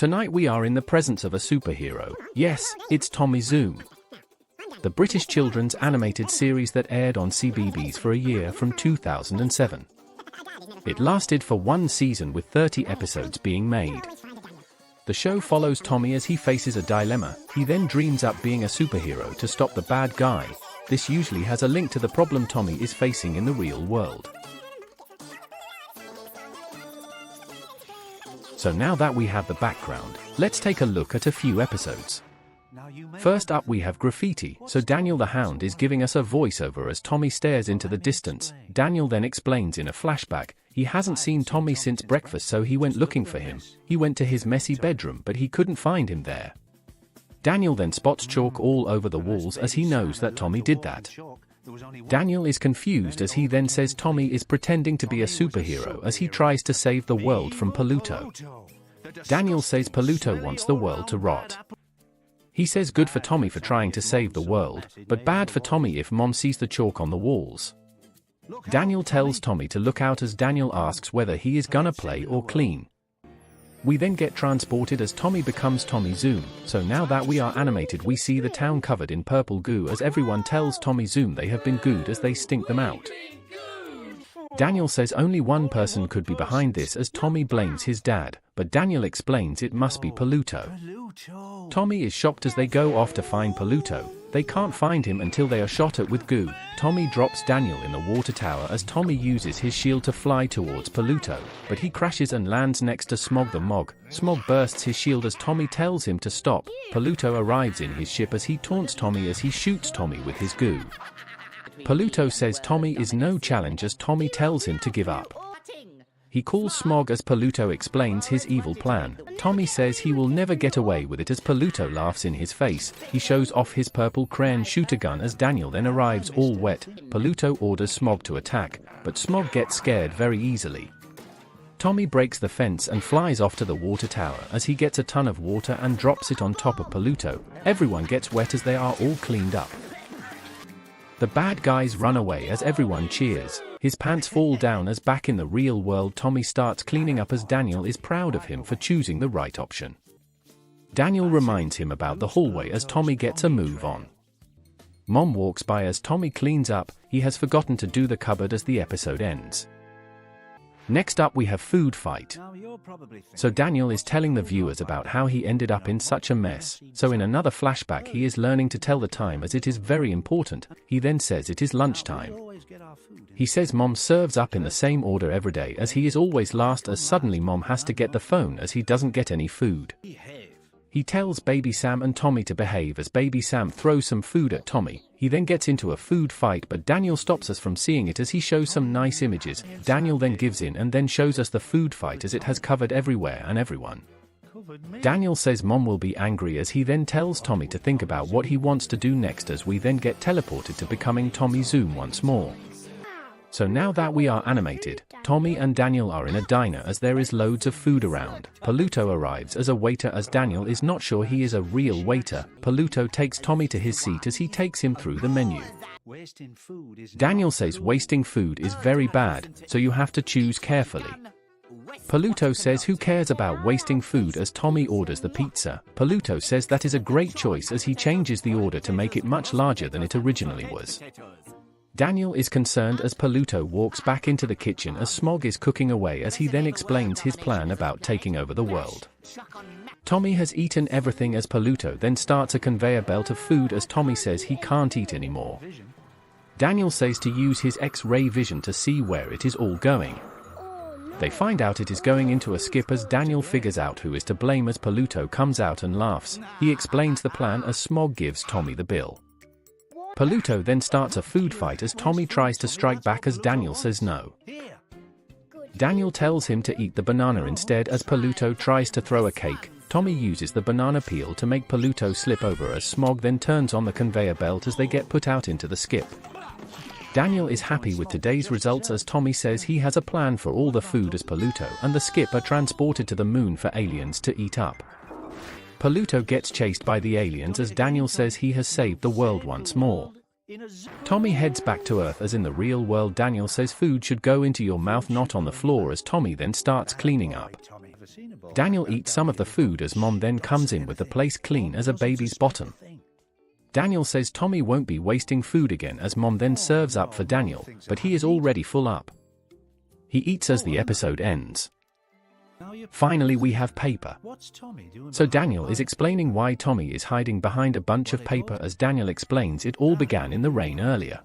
Tonight we are in the presence of a superhero. Yes, it's Tommy Zoom. The British children's animated series that aired on CBeebies for a year from 2007. It lasted for one season with 30 episodes being made. The show follows Tommy as he faces a dilemma. He then dreams up being a superhero to stop the bad guy. This usually has a link to the problem Tommy is facing in the real world. So now that we have the background, let's take a look at a few episodes. First up we have Graffiti. So Daniel the Hound is giving us a voiceover as Tommy stares into the distance. Daniel then explains in a flashback, he hasn't seen Tommy since breakfast, so he went looking for him. He went to his messy bedroom but he couldn't find him there. Daniel then spots chalk all over the walls as he knows that Tommy did that. Daniel is confused as he then says Tommy is pretending to be a superhero as he tries to save the world from Paluto. Daniel says Paluto wants the world to rot. He says good for Tommy for trying to save the world, but bad for Tommy if Mom sees the chalk on the walls. Daniel tells Tommy to look out as Daniel asks whether he is gonna play or clean. We then get transported as Tommy becomes Tommy Zoom. So now that we are animated, we see the town covered in purple goo as everyone tells Tommy Zoom they have been gooed as they stink them out. Daniel says only one person could be behind this as Tommy blames his dad, but Daniel explains it must be Paluto. Tommy is shocked as they go off to find Paluto. They can't find him until they are shot at with goo. Tommy drops Daniel in the water tower as Tommy uses his shield to fly towards Paluto, but he crashes and lands next to Smog the Mog. Smog bursts his shield as Tommy tells him to stop. Paluto arrives in his ship as he taunts Tommy as he shoots Tommy with his goo. Paluto says Tommy is no challenge as Tommy tells him to give up. He calls Smog as Paluto explains his evil plan. Tommy says he will never get away with it as Paluto laughs in his face. He shows off his purple crayon shooter gun as Daniel then arrives all wet. Paluto orders Smog to attack, but Smog gets scared very easily. Tommy breaks the fence and flies off to the water tower as he gets a ton of water and drops it on top of Paluto. Everyone gets wet as they are all cleaned up. The bad guys run away as everyone cheers. His pants fall down as back in the real world Tommy starts cleaning up as Daniel is proud of him for choosing the right option. Daniel reminds him about the hallway as Tommy gets a move on. Mom walks by as Tommy cleans up. He has forgotten to do the cupboard as the episode ends. Next up we have food fight. So Daniel is telling the viewers about how he ended up in such a mess. So in another flashback he is learning to tell the time as it is very important. He then says it is lunchtime. He says Mom serves up in the same order every day as he is always last as suddenly Mom has to get the phone as he doesn't get any food. He tells Baby Sam and Tommy to behave as Baby Sam throws some food at Tommy. He then gets into a food fight but Daniel stops us from seeing it as he shows some nice images. Daniel then gives in and then shows us the food fight as it has covered everywhere and everyone. Daniel says Mom will be angry as he then tells Tommy to think about what he wants to do next as we then get teleported to becoming Tommy Zoom once more. So now that we are animated, Tommy and Daniel are in a diner as there is loads of food around. Paluto arrives as a waiter as Daniel is not sure he is a real waiter. Paluto takes Tommy to his seat as he takes him through the menu. Daniel says wasting food is very bad, so you have to choose carefully. Paluto says who cares about wasting food as Tommy orders the pizza. Paluto says that is a great choice as he changes the order to make it much larger than it originally was. Daniel is concerned as Paluto walks back into the kitchen as Smog is cooking away as he then explains his plan about taking over the world. Tommy has eaten everything as Paluto then starts a conveyor belt of food as Tommy says he can't eat anymore. Daniel says to use his X-ray vision to see where it is all going. They find out it is going into a skip as Daniel figures out who is to blame as Paluto comes out and laughs. He explains the plan as Smog gives Tommy the bill. Paluto then starts a food fight as Tommy tries to strike back as Daniel says no. Daniel tells him to eat the banana instead as Paluto tries to throw a cake. Tommy uses the banana peel to make Paluto slip over as Smog then turns on the conveyor belt as they get put out into the skip. Daniel is happy with today's results as Tommy says he has a plan for all the food as Paluto and the skip are transported to the moon for aliens to eat up. Paluto gets chased by the aliens as Daniel says he has saved the world once more. Tommy heads back to Earth as in the real world Daniel says food should go into your mouth not on the floor as Tommy then starts cleaning up. Daniel eats some of the food as Mom then comes in with the place clean as a baby's bottom. Daniel says Tommy won't be wasting food again as Mom then serves up for Daniel, but he is already full up. He eats as the episode ends. Finally we have paper. So Daniel is explaining why Tommy is hiding behind a bunch of paper as Daniel explains it all began in the rain earlier.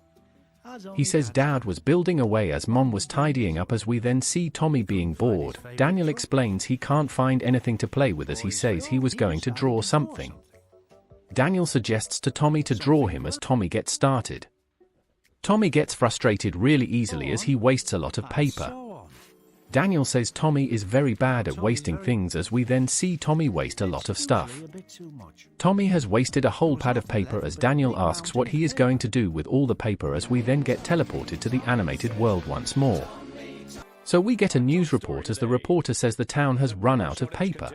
He says Dad was building away as Mom was tidying up as we then see Tommy being bored. Daniel explains he can't find anything to play with as he says he was going to draw something. Daniel suggests to Tommy to draw him as Tommy gets started. Tommy gets frustrated really easily as he wastes a lot of paper. Daniel says Tommy is very bad at wasting things as we then see Tommy waste a lot of stuff. Tommy has wasted a whole pad of paper as Daniel asks what he is going to do with all the paper as we then get teleported to the animated world once more. So we get a news report as the reporter says the town has run out of paper.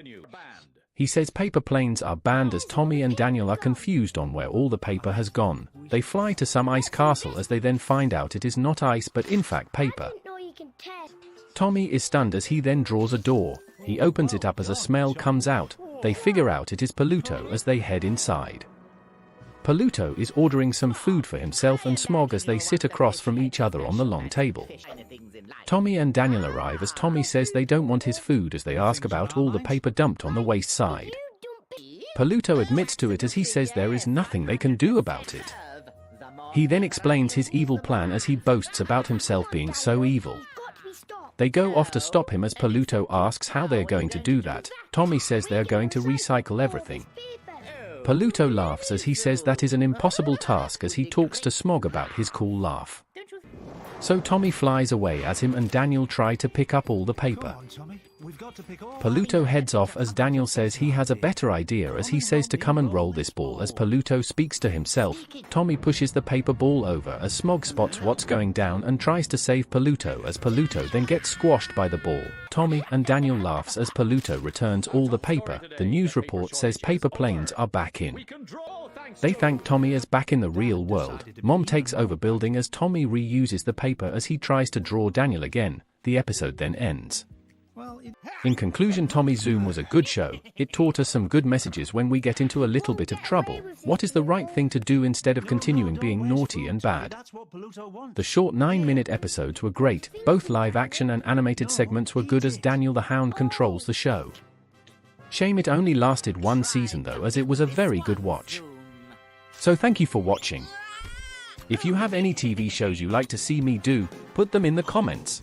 He says paper planes are banned as Tommy and Daniel are confused on where all the paper has gone. They fly to some ice castle as they then find out it is not ice but in fact paper. Tommy is stunned as he then draws a door. He opens it up as a smell comes out. They figure out it is Paluto as they head inside. Paluto is ordering some food for himself and Smog as they sit across from each other on the long table. Tommy and Daniel arrive as Tommy says they don't want his food as they ask about all the paper dumped on the waste side. Paluto admits to it as he says there is nothing they can do about it. He then explains his evil plan as he boasts about himself being so evil. They go off to stop him as Paluto asks how they are going to do that. Tommy says they are going to recycle everything. Paluto laughs as he says that is an impossible task as he talks to Smog about his cool laugh. So Tommy flies away as him and Daniel try to pick up all the paper. Paluto heads off as Daniel says he has a better idea as he says to come and roll this ball as Paluto speaks to himself. Tommy pushes the paper ball over as Smog spots what's going down and tries to save Paluto as Paluto then gets squashed by the ball. Tommy and Daniel laughs as Paluto returns all the paper. The news report says paper planes are back in. They thank Tommy as back in the real world. Mom takes over building as Tommy reuses the paper as he tries to draw Daniel again. The episode then ends. In conclusion, Tommy Zoom was a good show. It taught us some good messages when we get into a little bit of trouble. What is the right thing to do instead of continuing being naughty and bad? The short 9-minute episodes were great. Both live action and animated segments were good as Daniel the Hound controls the show. Shame it only lasted one season though as it was a very good watch. So thank you for watching. If you have any TV shows you like to see me do, put them in the comments.